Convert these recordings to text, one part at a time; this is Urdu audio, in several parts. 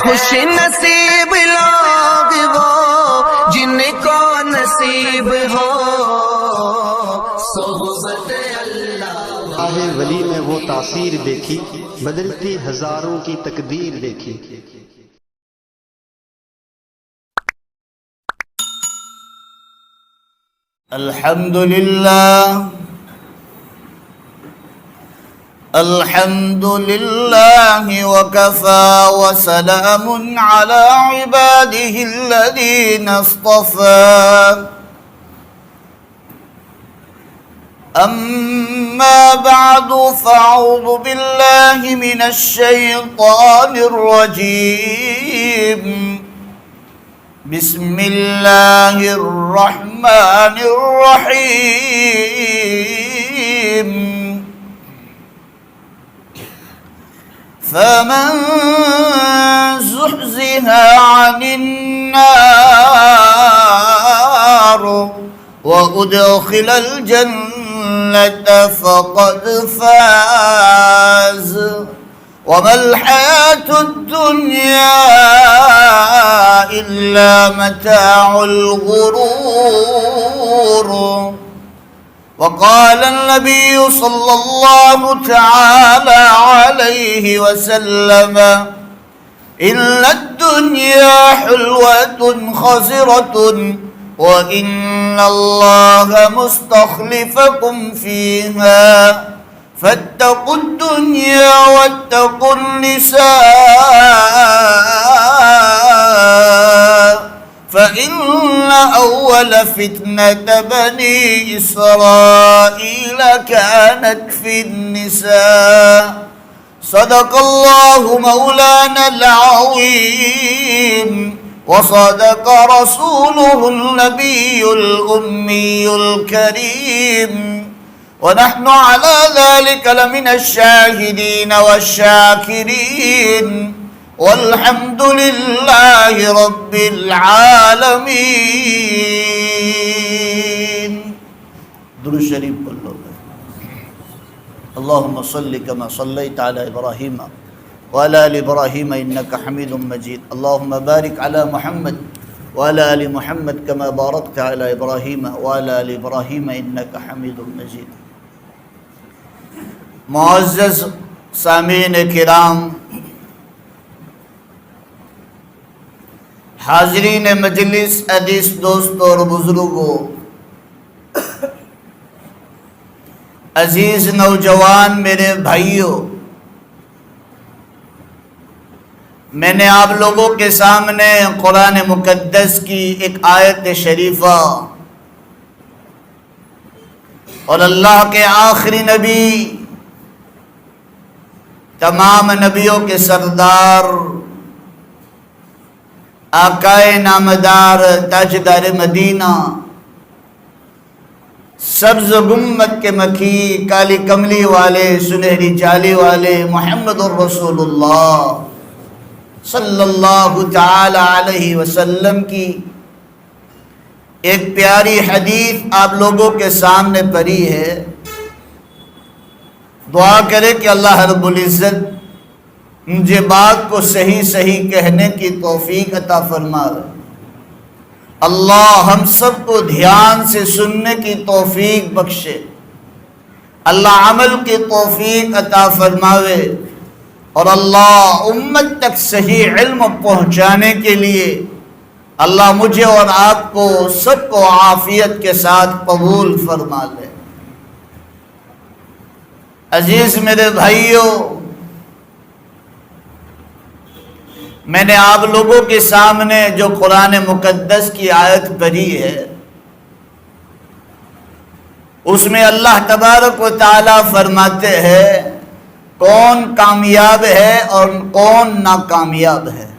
خوش نصیب لوگ وہ جن کو نصیب ہو صحبت اللہ۔ راہ ولی میں وہ تاثیر دیکھی، بدلتی ہزاروں کی تقدیر دیکھی۔ الحمد لله وكفى وسلام على عباده الذين اصطفى أما بعد فأعوذ بالله من الشيطان الرجيم بسم الله الرحمن الرحيم فمن زحزح عن النار وأدخل الجنة فقد فاز وما الحياة الدنيا إلا متاع الغرور وقال النبي صلى الله تعالى عليه وسلم إن الدنيا حلوة خزرة وإن الله مستخلفكم فيها فاتقوا الدنيا واتقوا النساء فإن أول فتنة بني إسرائيل كانت في النساء صدق الله مولانا العظيم وصدق رسوله النبي الأمي الكريم ونحن على ذلك لمن الشاهدين والشاكرين والحمد لله رب العالمين۔ درود شریف پڑھ لو۔ اللهم صل كما صليت على ابراهيم وعلى ال ابراهيم انك حميد مجيد، اللهم بارك على محمد وعلى ال محمد كما باركت على ابراهيم وعلى ال ابراهيم انك حميد مجيد۔ معزز سامعین کرام، حاضرین مجلس، عزیز دوستوں اور بزرگوں، عزیز نوجوان میرے بھائیوں، میں نے آپ لوگوں کے سامنے قرآن مقدس کی ایک آیت شریفہ اور اللہ کے آخری نبی، تمام نبیوں کے سردار، آقائے نامدار، تاجدار مدینہ، سبز گنبد کے مکھی، کالی کملی والے، سنہری جالی والے محمد الرسول اللہ صلی اللہ تعالی علیہ وسلم کی ایک پیاری حدیث آپ لوگوں کے سامنے پڑھی ہے۔ دعا کرے کہ اللہ رب العزت مجھے بات کو صحیح صحیح کہنے کی توفیق عطا فرمائے۔ اللہ ہم سب کو دھیان سے سننے کی توفیق بخشے، اللہ عمل کی توفیق عطا فرماوے، اور اللہ امت تک صحیح علم پہنچانے کے لیے اللہ مجھے اور آپ کو سب کو عافیت کے ساتھ قبول فرما لے۔ عزیز میرے بھائیوں، میں نے آپ لوگوں کے سامنے جو قرآن مقدس کی آیت پڑھی ہے، اس میں اللہ تبارک و تعالی فرماتے ہیں کون کامیاب ہے اور کون ناکامیاب ہے۔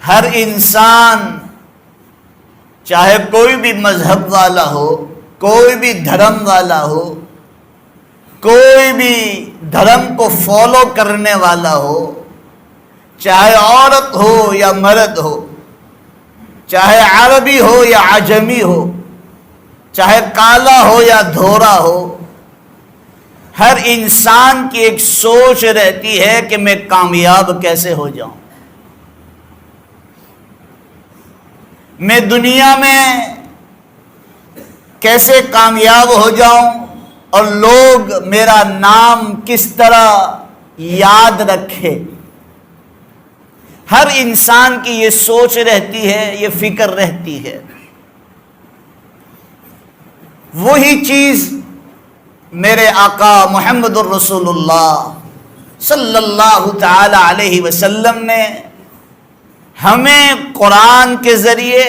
ہر انسان، چاہے کوئی بھی مذہب والا ہو، کوئی بھی دھرم والا ہو، کوئی بھی دھرم کو فالو کرنے والا ہو، چاہے عورت ہو یا مرد ہو، چاہے عربی ہو یا عجمی ہو، چاہے کالا ہو یا دھورا ہو، ہر انسان کی ایک سوچ رہتی ہے کہ میں کامیاب کیسے ہو جاؤں، میں دنیا میں کیسے کامیاب ہو جاؤں اور لوگ میرا نام کس طرح یاد رکھے۔ ہر انسان کی یہ سوچ رہتی ہے، یہ فکر رہتی ہے۔ وہی چیز میرے آقا محمد الرسول اللہ صلی اللہ تعالی علیہ وسلم نے ہمیں قرآن کے ذریعے،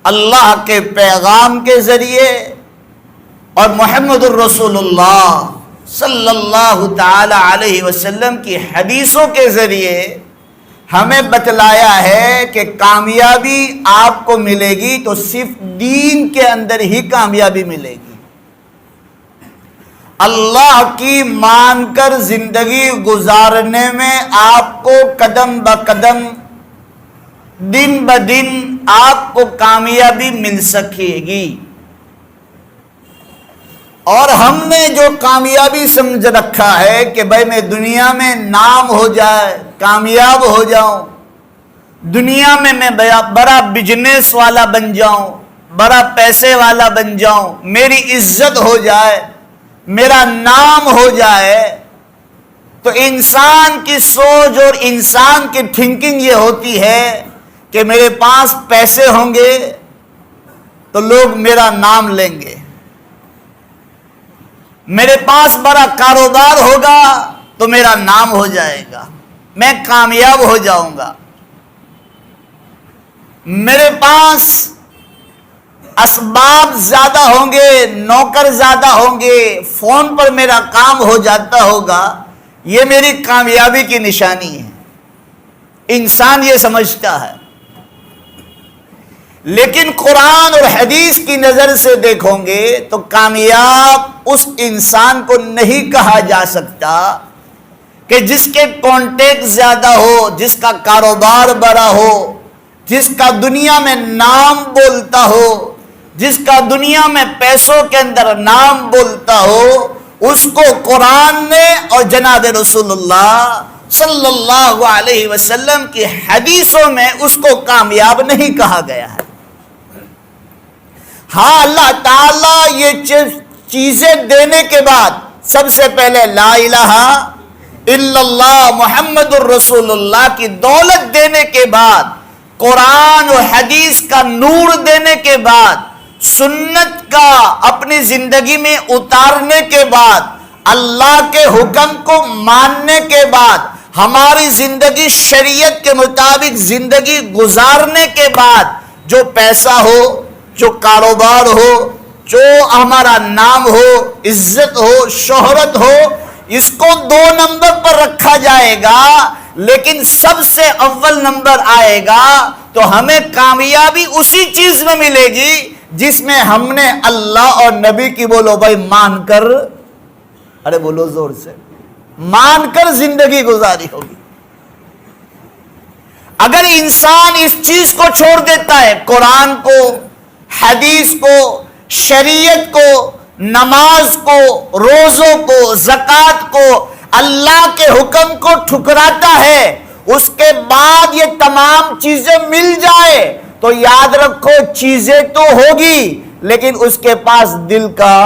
اللہ کے پیغام کے ذریعے اور محمد الرسول اللہ صلی اللہ تعالی علیہ وسلم کی حدیثوں کے ذریعے ہمیں بتلایا ہے کہ کامیابی آپ کو ملے گی تو صرف دین کے اندر ہی کامیابی ملے گی۔ اللہ کی مان کر زندگی گزارنے میں آپ کو قدم بقدم، دن بدن آپ کو کامیابی مل سکے گی۔ اور ہم نے جو کامیابی سمجھ رکھا ہے کہ بھائی میں دنیا میں نام ہو جائے، کامیاب ہو جاؤں، دنیا میں بڑا بزنس والا بن جاؤں، بڑا پیسے والا بن جاؤں، میری عزت ہو جائے، میرا نام ہو جائے، تو انسان کی سوچ اور انسان کی تھنکنگ یہ ہوتی ہے کہ میرے پاس پیسے ہوں گے تو لوگ میرا نام لیں گے، میرے پاس بڑا کاروبار ہوگا تو میرا نام ہو جائے گا، میں کامیاب ہو جاؤں گا، میرے پاس اسباب زیادہ ہوں گے، نوکر زیادہ ہوں گے، فون پر میرا کام ہو جاتا ہوگا، یہ میری کامیابی کی نشانی ہے۔ انسان یہ سمجھتا ہے، لیکن قرآن اور حدیث کی نظر سے دیکھو گے تو کامیاب اس انسان کو نہیں کہا جا سکتا کہ جس کے کانٹیکٹ زیادہ ہو، جس کا کاروبار بڑا ہو، جس کا دنیا میں نام بولتا ہو، جس کا دنیا میں پیسوں کے اندر نام بولتا ہو، اس کو قرآن نے اور جناب رسول اللہ صلی اللہ علیہ وسلم کی حدیثوں میں اس کو کامیاب نہیں کہا گیا ہے۔ ہاں، اللہ تعالیٰ یہ چیزیں دینے کے بعد سب سے پہلے لا الہ الا اللہ محمد الرسول اللہ کی دولت دینے کے بعد، قرآن و حدیث کا نور دینے کے بعد، سنت کا اپنی زندگی میں اتارنے کے بعد، اللہ کے حکم کو ماننے کے بعد، ہماری زندگی شریعت کے مطابق زندگی گزارنے کے بعد، جو پیسہ ہو، جو کاروبار ہو، جو ہمارا نام ہو، عزت ہو، شہرت ہو، اس کو 2 نمبر پر رکھا جائے گا، لیکن سب سے اول نمبر آئے گا تو ہمیں کامیابی اسی چیز میں ملے گی جس میں ہم نے اللہ اور نبی کی، بولو بھائی، مان کر، ارے بولو زور سے، مان کر زندگی گزاری ہوگی۔ اگر انسان اس چیز کو چھوڑ دیتا ہے، قرآن کو، حدیث کو، شریعت کو، نماز کو، روزوں کو، زکوٰۃ کو، اللہ کے حکم کو ٹھکراتا ہے، اس کے بعد یہ تمام چیزیں مل جائے تو یاد رکھو چیزیں تو ہوگی لیکن اس کے پاس دل کا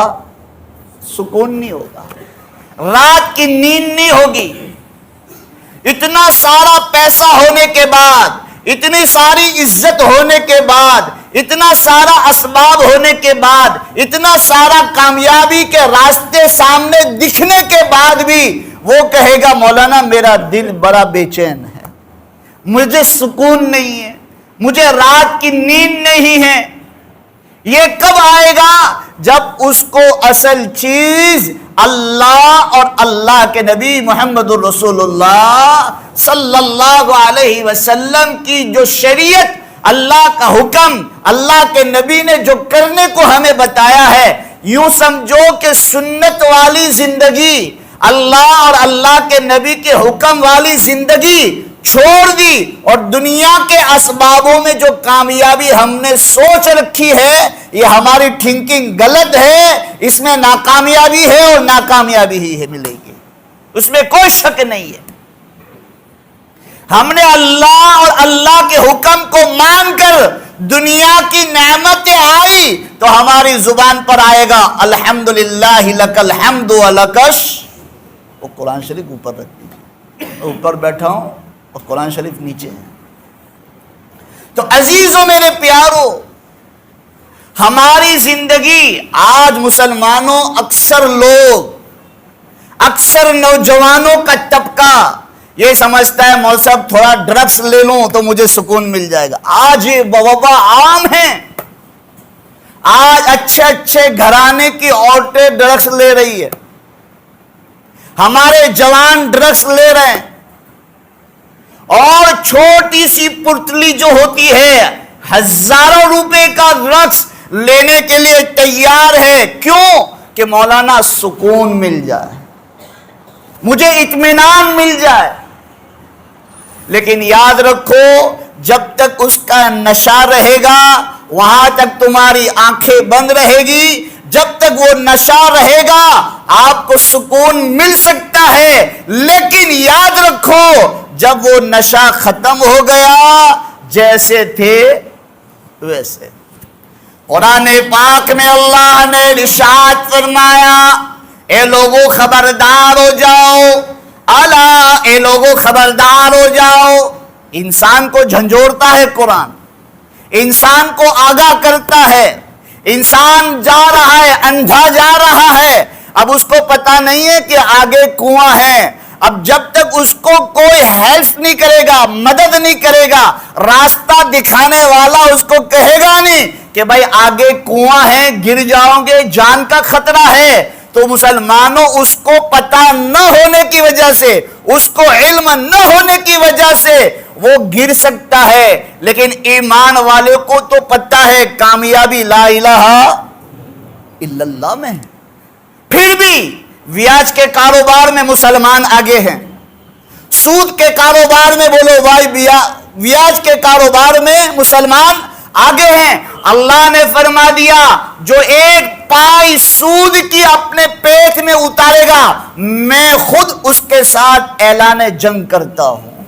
سکون نہیں ہوگا، رات کی نیند نہیں ہوگی۔ اتنا سارا پیسہ ہونے کے بعد، اتنی ساری عزت ہونے کے بعد، اتنا سارا اسباب ہونے کے بعد، اتنا سارا کامیابی کے راستے سامنے دکھنے کے بعد بھی وہ کہے گا مولانا میرا دل بڑا بے چین ہے، مجھے سکون نہیں ہے، مجھے رات کی نیند نہیں ہے۔ یہ کب آئے گا؟ جب اس کو اصل چیز اللہ اور اللہ کے نبی محمد الرسول اللہ صلی اللہ علیہ وسلم کی جو شریعت، اللہ کا حکم، اللہ کے نبی نے جو کرنے کو ہمیں بتایا ہے، یوں سمجھو کہ سنت والی زندگی، اللہ اور اللہ کے نبی کے حکم والی زندگی چھوڑ دی اور دنیا کے اسبابوں میں جو کامیابی ہم نے سوچ رکھی ہے یہ ہماری تھنکنگ غلط ہے، اس میں ناکامیابی ہے اور ناکامیابی ہی ہے ملے گی، اس میں کوئی شک نہیں ہے۔ ہم نے اللہ اور اللہ کے حکم کو مان کر دنیا کی نعمتیں آئی تو ہماری زبان پر آئے گا الحمدللہ لک الحمد ولکش، وہ قرآن شریف اوپر رکھ دیجیے، اوپر بیٹھا ہوں اور قرآن شریف نیچے ہے۔ تو عزیزوں میرے پیارو، ہماری زندگی آج مسلمانوں، اکثر نوجوانوں کا طبقہ یہ سمجھتا ہے مول صاحب تھوڑا ڈرگس لے لوں تو مجھے سکون مل جائے گا۔ آج یہ وبا عام ہے، آج اچھے گھرانے کی عورتیں ڈرگس لے رہی ہے، ہمارے جوان ڈرگس لے رہے ہیں، اور چھوٹی سی پرتلی جو ہوتی ہے ہزاروں روپے کا ڈرگس لینے کے لیے تیار ہے، کیوں؟ کہ مولانا سکون مل جائے، مجھے اطمینان مل جائے۔ لیکن یاد رکھو جب تک اس کا نشہ رہے گا وہاں تک تمہاری آنکھیں بند رہے گی، جب تک وہ نشہ رہے گا آپ کو سکون مل سکتا ہے، لیکن یاد رکھو جب وہ نشہ ختم ہو گیا جیسے تھے ویسے۔ قرآن پاک میں اللہ نے ارشاد فرمایا اے لوگوں خبردار ہو جاؤ، الا اے لوگوں خبردار ہو جاؤ۔ انسان کو جھنجھوڑتا ہے قرآن، انسان کو آگاہ کرتا ہے، انسان جا رہا ہے، اندھا جا رہا ہے، اب اس کو پتا نہیں ہے کہ آگے کنواں ہے، اب جب تک اس کو کوئی ہیلپ نہیں کرے گا، مدد نہیں کرے گا، راستہ دکھانے والا اس کو کہے گا نہیں کہ بھائی آگے کنواں ہے، گر جاؤ گے، جان کا خطرہ ہے، تو مسلمانوں اس کو پتا نہ ہونے کی وجہ سے، اس کو علم نہ ہونے کی وجہ سے وہ گر سکتا ہے، لیکن ایمان والے کو تو پتا ہے کامیابی لا الہ الا اللہ میں ہے۔ پھر بھی بیاج کے کاروبار میں مسلمان آگے ہیں، سود کے کاروبار میں بولو بھائی بیاج کے کاروبار میں مسلمان آگے ہیں۔ اللہ نے فرما دیا جو ایک پائی سود کی اپنے پیٹ میں اتارے گا میں خود اس کے ساتھ اعلان جنگ کرتا ہوں،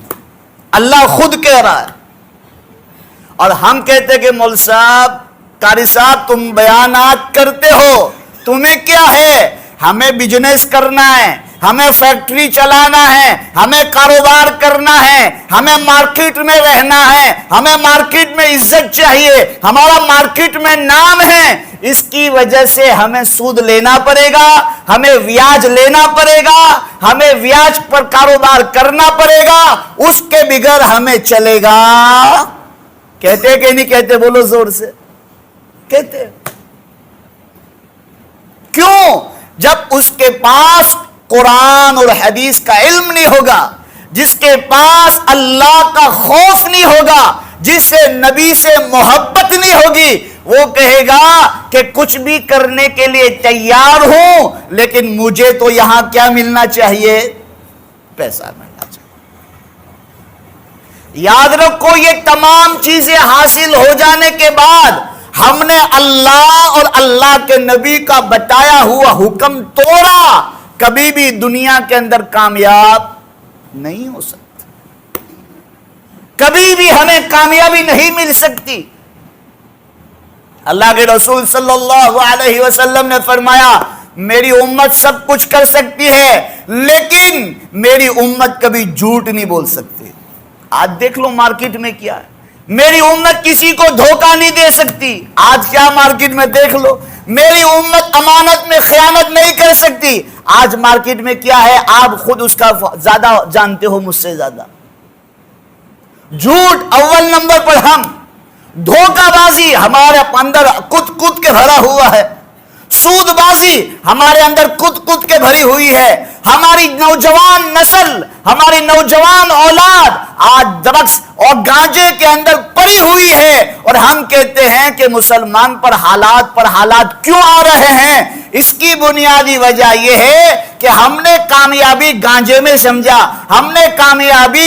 اللہ خود کہہ رہا ہے۔ اور ہم کہتے کہ مول صاحب، قاری صاحب تم بیانات کرتے ہو، تمہیں کیا ہے، ہمیں بزنس کرنا ہے، ہمیں فیکٹری چلانا ہے، ہمیں کاروبار کرنا ہے، ہمیں مارکیٹ میں رہنا ہے، ہمیں مارکیٹ میں عزت چاہیے، ہمارا مارکیٹ میں نام ہے، اس کی وجہ سے ہمیں سود لینا پڑے گا، ہمیں بیاج لینا پڑے گا، ہمیں بیاج پر کاروبار کرنا پڑے گا، اس کے بغیر ہمیں چلے گا۔ کہتے کہ نہیں کہتے؟ بولو زور سے، کہتے۔ کیوں؟ جب اس کے پاس قرآن اور حدیث کا علم نہیں ہوگا، جس کے پاس اللہ کا خوف نہیں ہوگا، جس سے نبی سے محبت نہیں ہوگی، وہ کہے گا کہ کچھ بھی کرنے کے لیے تیار ہوں، لیکن مجھے تو یہاں کیا ملنا چاہیے؟ پیسہ ملنا چاہیے۔ یاد رکھو یہ تمام چیزیں حاصل ہو جانے کے بعد ہم نے اللہ اور اللہ کے نبی کا بتایا ہوا حکم توڑا، کبھی بھی دنیا کے اندر کامیاب نہیں ہو سکتا، کبھی بھی ہمیں کامیابی نہیں مل سکتی۔ اللہ کے رسول صلی اللہ علیہ وسلم نے فرمایا میری امت سب کچھ کر سکتی ہے لیکن میری امت کبھی جھوٹ نہیں بول سکتی۔ آج دیکھ لو مارکیٹ میں کیا ہے، میری امت کسی کو دھوکہ نہیں دے سکتی۔ آج کیا مارکیٹ میں دیکھ لو، میری امت امانت میں خیانت نہیں کر سکتی۔ آج مارکیٹ میں کیا ہے آپ خود اس کا زیادہ جانتے ہو مجھ سے زیادہ۔ جھوٹ اول نمبر پر، ہم دھوکہ بازی ہمارے اندر کت کے بھرا ہوا ہے، سود بازی ہمارے اندر کت کے بھری ہوئی ہے۔ ہماری نوجوان نسل، ہماری نوجوان اولاد آج ڈرگس اور گانجے کے اندر پڑی ہوئی ہے، اور ہم کہتے ہیں کہ مسلمان پر حالات کیوں آ رہے ہیں؟ اس کی بنیادی وجہ یہ ہے کہ ہم نے کامیابی گانجے میں سمجھا، ہم نے کامیابی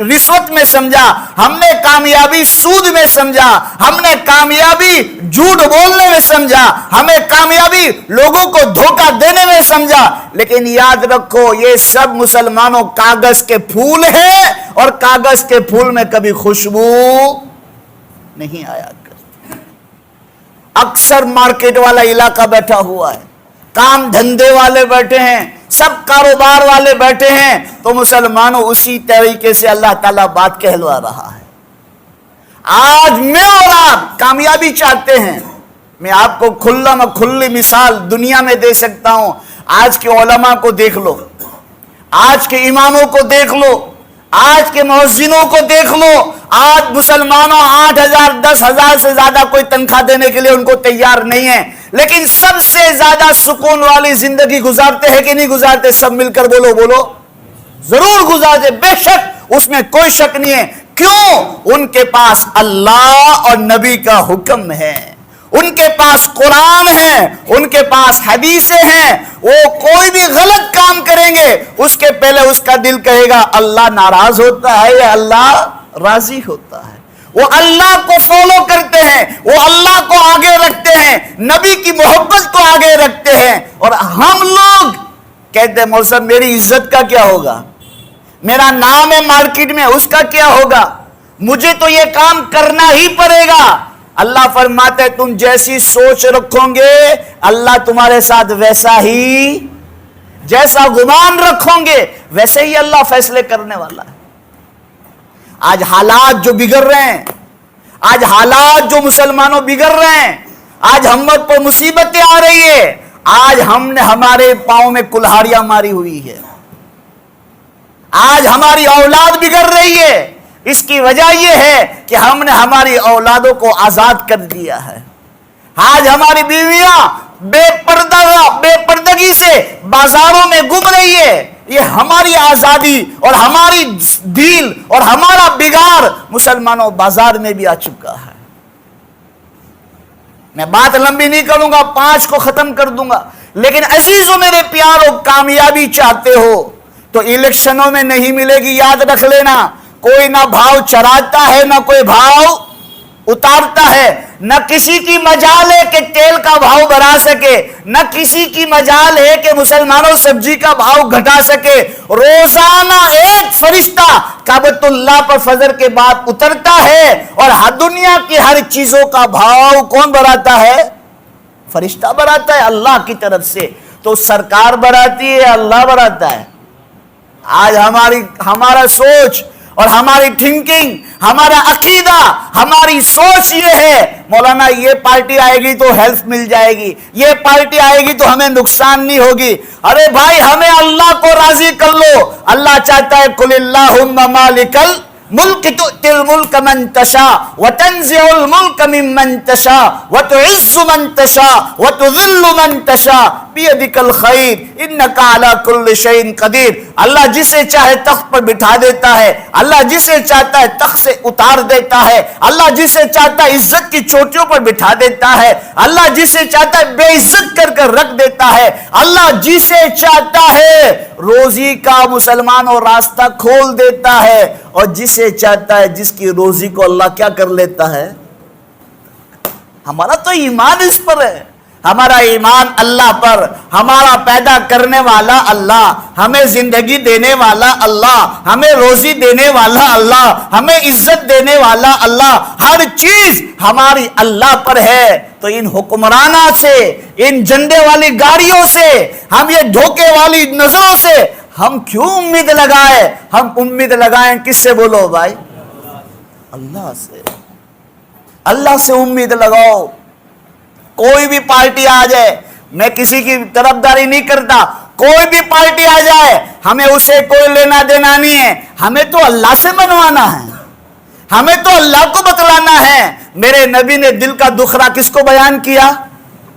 رشوت میں سمجھا، ہم نے کامیابی سود میں سمجھا، ہم نے کامیابی جھوٹ بولنے میں سمجھا، ہمیں کامیابی لوگوں کو دھوکہ دینے میں سمجھا۔ لیکن یاد رکھو یہ سب مسلمانوں کاغذ کے پھول ہیں، اور کاغذ کے پھول میں کبھی خوشبو نہیں آیا کرتی۔ اکثر مارکیٹ والا علاقہ بیٹھا ہوا ہے، کام دھندے والے بیٹھے ہیں، سب کاروبار والے بیٹھے ہیں، تو مسلمانوں اسی طریقے سے اللہ تعالیٰ بات کہلوا رہا ہے۔ آج میں اور آپ کامیابی چاہتے ہیں، میں آپ کو کھلی مثال دنیا میں دے سکتا ہوں۔ آج کے علماء کو دیکھ لو، آج کے اماموں کو دیکھ لو، آج کے مؤذنوں کو دیکھ لو۔ آج مسلمانوں 8,000 10,000 سے زیادہ کوئی تنخواہ دینے کے لیے ان کو تیار نہیں ہے، لیکن سب سے زیادہ سکون والی زندگی گزارتے ہیں کہ نہیں گزارتے؟ سب مل کر بولو ضرور گزارتے، بے شک، اس میں کوئی شک نہیں ہے۔ کیوں؟ ان کے پاس اللہ اور نبی کا حکم ہے، ان کے پاس قرآن ہے، ان کے پاس حدیثیں ہیں۔ وہ کوئی بھی غلط کام کریں گے اس کے پہلے اس کا دل کہے گا اللہ ناراض ہوتا ہے یا اللہ راضی ہوتا ہے۔ وہ اللہ کو فالو کرتے ہیں، وہ اللہ کو آگے رکھتے ہیں، نبی کی محبت کو آگے رکھتے ہیں۔ اور ہم لوگ کہتے ہیں موسم میری عزت کا کیا ہوگا، میرا نام ہے مارکیٹ میں اس کا کیا ہوگا، مجھے تو یہ کام کرنا ہی پڑے گا۔ اللہ فرماتے تم جیسی سوچ رکھو گے اللہ تمہارے ساتھ ویسا ہی، جیسا گمان رکھو گے ویسے ہی اللہ فیصلے کرنے والا ہے۔ آج حالات جو بگڑ رہے ہیں، آج حالات جو مسلمانوں بگڑ رہے ہیں، آج ہم پر مصیبتیں آ رہی ہے، آج ہم نے ہمارے پاؤں میں کلہاڑیاں ماری ہوئی ہے، آج ہماری اولاد بگڑ رہی ہے۔ اس کی وجہ یہ ہے کہ ہم نے ہماری اولادوں کو آزاد کر دیا ہے۔ آج ہماری بیویاں بے پردگی سے بازاروں میں گھوم رہی ہے۔ یہ ہماری آزادی اور ہماری دین اور ہمارا بگاڑ مسلمانوں بازار میں بھی آ چکا ہے۔ میں بات لمبی نہیں کروں گا، 5 کو ختم کر دوں گا، لیکن عزیزوں میرے پیاروں، کامیابی چاہتے ہو تو الیکشنوں میں نہیں ملے گی، یاد رکھ لینا۔ کوئی نہ بھاؤ چڑھاتا ہے نہ کوئی بھاؤ اتارتا ہے، نہ کسی کی مجال ہے کہ تیل کا بھاؤ بڑھا سکے، نہ کسی کی مجال ہے کہ مسلمانوں سبزی کا بھاؤ گھٹا سکے۔ روزانہ ایک فرشتہ کعبۃ اللہ پر فجر کے بعد اترتا ہے، اور دنیا کی ہر چیزوں کا بھاؤ کون بڑھاتا ہے؟ فرشتہ بڑھاتا ہے اللہ کی طرف سے۔ تو سرکار بڑھاتی ہے اللہ بڑھاتا ہے؟ آج ہمارا سوچ اور ہماری تھنکنگ، ہمارا عقیدہ، ہماری سوچ یہ ہے مولانا یہ پارٹی آئے گی تو ہیلپ مل جائے گی، یہ پارٹی آئے گی تو ہمیں نقصان نہیں ہوگی۔ ارے بھائی ہمیں اللہ کو راضی کر لو۔ اللہ چاہتا ہے قل اللہم مالک الملک تؤتی الملک من تشاء وتنزع الملک ممن تشاء وتعز من تشاء وتذل من تشاء بیدک الخیر انک علی کل شیء قدیر۔ اللہ جسے چاہے تخت پر بٹھا دیتا ہے، اللہ جسے چاہتا ہے تخت سے اتار دیتا ہے، اللہ جسے چاہتا ہے عزت کی چوٹیوں پر بٹھا دیتا ہے، اللہ جسے چاہتا ہے بے عزت کر کر رکھ دیتا ہے، اللہ جسے چاہتا ہے روزی کا مسلمانوں راستہ کھول دیتا ہے، اور جسے چاہتا ہے جس کی روزی کو اللہ کیا کر لیتا ہے۔ ہمارا تو ایمان اس پر ہے، ہمارا ایمان اللہ پر، ہمارا پیدا کرنے والا اللہ، ہمیں زندگی دینے والا اللہ، ہمیں روزی دینے والا اللہ، ہمیں عزت دینے والا اللہ، ہر چیز ہماری اللہ پر ہے۔ تو ان حکمرانوں سے، ان جھنڈے والی گاڑیوں سے، ہم یہ دھوکے والی نظروں سے ہم کیوں امید لگائیں؟ ہم امید لگائیں کس سے؟ بولو بھائی، اللہ سے۔ اللہ سے امید لگاؤ۔ کوئی بھی پارٹی آ جائے، میں کسی کی طرفداری نہیں کرتا، کوئی بھی پارٹی آ جائے ہمیں اسے کوئی لینا دینا نہیں ہے، ہمیں تو اللہ سے منوانا ہے، ہمیں تو اللہ کو بتلانا ہے۔ میرے نبی نے دل کا دکھڑا کس کو بیان کیا؟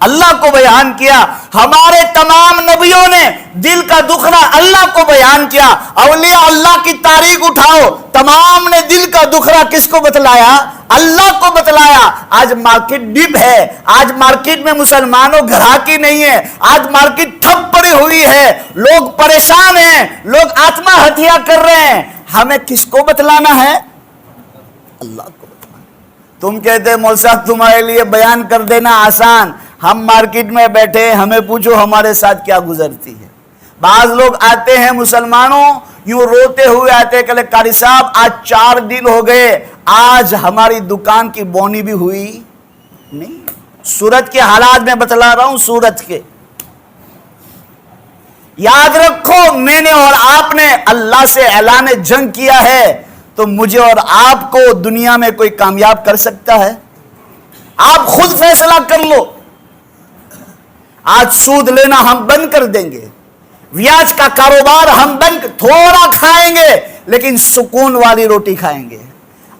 اللہ کو بیان کیا. ہمارے تمام نبیوں نے دل کا دکھنا اللہ کو بیان کیا. اولیاء اللہ کی تاریخ اٹھاؤ, تمام نے دل کا دکھنا کس کو بتلایا؟ اللہ کو بتلایا. آج مارکیٹ ڈپ ہے, آج مارکیٹ میں مسلمانوں گھراکی نہیں ہے, آج مارکیٹ ٹھپ پڑی ہوئی ہے, لوگ پریشان ہیں, لوگ آتما ہتیا کر رہے ہیں. ہمیں کس کو بتلانا ہے؟ اللہ کو بتلانا. تم کہتے ہیں مول صاحب تمہارے لیے بیان کر دینا آسان, ہم مارکیٹ میں بیٹھے, ہمیں پوچھو ہمارے ساتھ کیا گزرتی ہے. بعض لوگ آتے ہیں مسلمانوں یوں روتے ہوئے آتے ہیں, کہ قاری صاحب آج 4 دن ہو گئے, آج ہماری دکان کی بونی بھی ہوئی نہیں. سورت کے حالات میں بتلا رہا ہوں, سورت کے. یاد رکھو میں نے اور آپ نے اللہ سے اعلان جنگ کیا ہے, تو مجھے اور آپ کو دنیا میں کوئی کامیاب کر سکتا ہے؟ آپ خود فیصلہ کر لو. آج سود لینا ہم بند کر دیں گے, بیاج کا کاروبار ہم بند, تھوڑا کھائیں گے لیکن سکون والی روٹی کھائیں گے.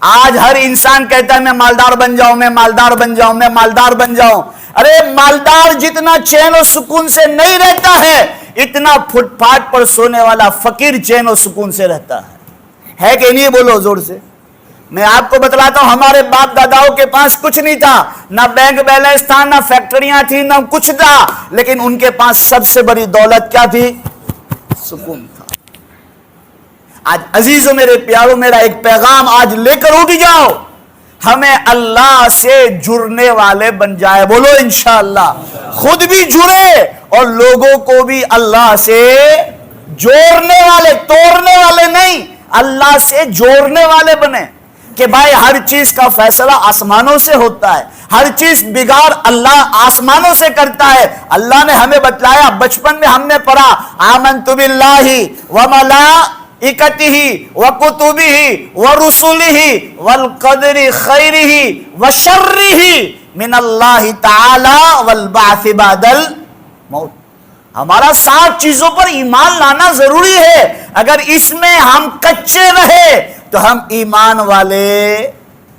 آج ہر انسان کہتا ہے میں مالدار بن جاؤں, میں مالدار بن جاؤں, میں مالدار بن جاؤں. ارے مالدار جتنا چین و سکون سے نہیں رہتا ہے, اتنا فٹ پاتھ پر سونے والا فقیر چین و سکون سے رہتا ہے کہ نہیں؟ بولو زور سے. میں آپ کو بتلاتا ہوں, ہمارے باپ داداؤں کے پاس کچھ نہیں تھا, نہ بینک بیلنس تھا, نہ فیکٹریاں تھی, نہ کچھ تھا, لیکن ان کے پاس سب سے بڑی دولت کیا تھی؟ سکون تھا. آج عزیزوں میرے پیاروں, میرا ایک پیغام آج لے کر اٹھ جاؤ, ہمیں اللہ سے جڑنے والے بن جائے. بولو انشاءاللہ. خود بھی جڑے اور لوگوں کو بھی اللہ سے جوڑنے والے, توڑنے والے نہیں, اللہ سے جوڑنے والے بنے. کہ بھائی ہر چیز کا فیصلہ آسمانوں سے ہوتا ہے, ہر چیز بگاڑ اللہ آسمانوں سے کرتا ہے. اللہ نے ہمیں بتلایا, بچپن میں ہم نے پڑھا آمنت باللہ وملائکتہ وکتبہ ورسلہ والقدر خیرہ وشرہ من اللہ تعالی والبعث بعد الموت. ہمارا 7 چیزوں پر ایمان لانا ضروری ہے. اگر اس میں ہم کچے رہے تو ہم ایمان والے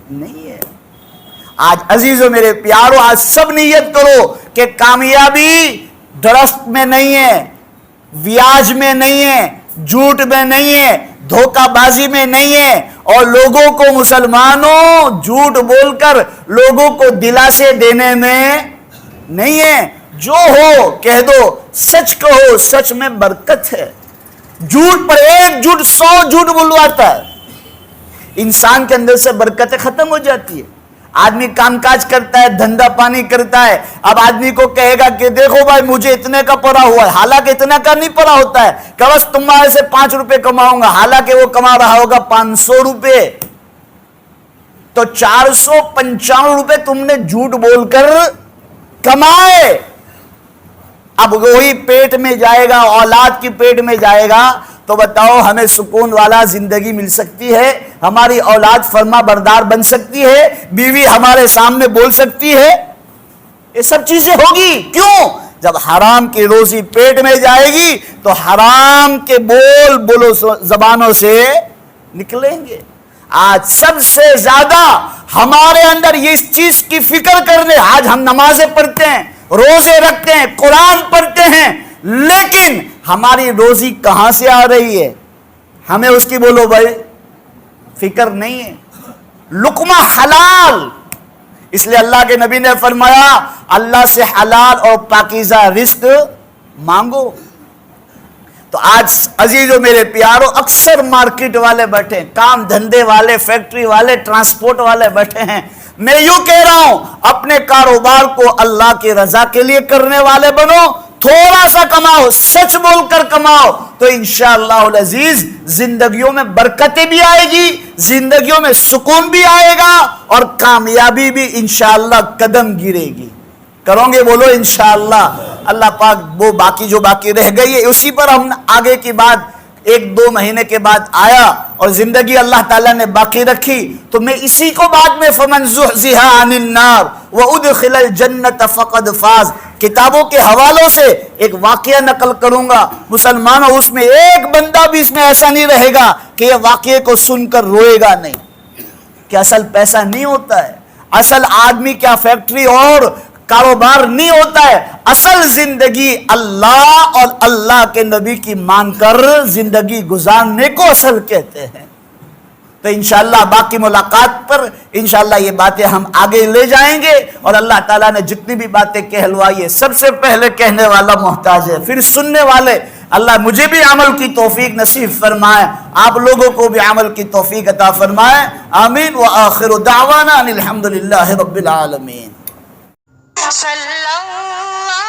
نہیں ہیں. آج عزیزوں میرے پیاروں, آج سب نیت کرو کہ کامیابی درخت میں نہیں ہے, بیاج میں نہیں ہے, جھوٹ میں نہیں ہے, دھوکہ بازی میں نہیں ہے, اور لوگوں کو مسلمانوں جھوٹ بول کر لوگوں کو دلاسے دینے میں نہیں ہے. جو ہو کہہ دو, سچ کہو, سچ میں برکت ہے. جھوٹ پر ایک جھوٹ 100 جھوٹ بلواتا ہے. انسان کے اندر سے برکتیں ختم ہو جاتی ہے. آدمی کام کاج کرتا ہے, دھندا پانی کرتا ہے, اب آدمی کو کہے گا کہ دیکھو بھائی مجھے اتنے کا پڑا ہوا ہے, حالانکہ اتنے کا نہیں پڑا ہوتا ہے, کہ بس تمہارے سے 5 روپے کماؤں گا, حالانکہ وہ کما رہا ہوگا 500 روپے. تو 495 روپے تم نے جھوٹ بول کر کمائے. اب وہی پیٹ میں جائے گا, اولاد کی پیٹ میں جائے گا, تو بتاؤ ہمیں سکون والا زندگی مل سکتی ہے؟ ہماری اولاد فرما بردار بن سکتی ہے؟ بیوی ہمارے سامنے بول سکتی ہے؟ یہ سب چیزیں ہوگی. کیوں؟ جب حرام کی روزی پیٹ میں جائے گی تو حرام کے بولو زبانوں سے نکلیں گے. آج سب سے زیادہ ہمارے اندر اس چیز کی فکر کرنے, آج ہم نمازیں پڑھتے ہیں, روزے رکھتے ہیں, قرآن پڑھتے ہیں, لیکن ہماری روزی کہاں سے آ رہی ہے ہمیں اس کی بولو بھائی فکر نہیں ہے. لقمہ حلال, اس لیے اللہ کے نبی نے فرمایا اللہ سے حلال اور پاکیزہ رزق مانگو. تو آج عزیزوں میرے پیاروں, اکثر مارکیٹ والے بیٹھے ہیں, کام دھندے والے, فیکٹری والے, ٹرانسپورٹ والے بیٹھے ہیں. میں یوں کہہ رہا ہوں اپنے کاروبار کو اللہ کی رضا کے لیے کرنے والے بنو, تھوڑا سا کماؤ, سچ بول کر کماؤ, تو انشاءاللہ العزیز زندگیوں میں برکتیں بھی آئے گی, زندگیوں میں سکون بھی آئے گا, اور کامیابی بھی انشاءاللہ قدم گرے گی. کرو گے بولو انشاءاللہ. اللہ پاک وہ باقی جو باقی رہ گئی ہے اسی پر ہم آگے کی بات 1-2 مہینے کے بعد آیا اور زندگی اللہ تعالیٰ نے باقی رکھی, تو میں اسی کو بعد میں فمن زحزح عن النار وادخل الجنت فقد فاز کتابوں کے حوالوں سے ایک واقعہ نقل کروں گا. مسلمانوں, اس میں ایک بندہ بھی اس میں ایسا نہیں رہے گا کہ یہ واقعے کو سن کر روئے گا نہیں. کہ اصل پیسہ نہیں ہوتا ہے, اصل آدمی کیا فیکٹری اور کاروبار نہیں ہوتا ہے، اصل زندگی اللہ اور اللہ کے نبی کی مان کر زندگی گزارنے کو اصل کہتے ہیں۔ تو انشاءاللہ باقی ملاقات پر انشاءاللہ یہ باتیں ہم آگے لے جائیں گے، اور اللہ تعالیٰ نے جتنی بھی باتیں کہلوائی ہے سب سے پہلے کہنے والا محتاج ہے، پھر سننے والے۔ اللہ مجھے بھی عمل کی توفیق نصیب فرمائے، آپ لوگوں کو بھی عمل کی توفیق عطا فرمائے، آمین۔ وآخر دعوانا ان الحمدللہ رب العالمین۔ صلی اللہ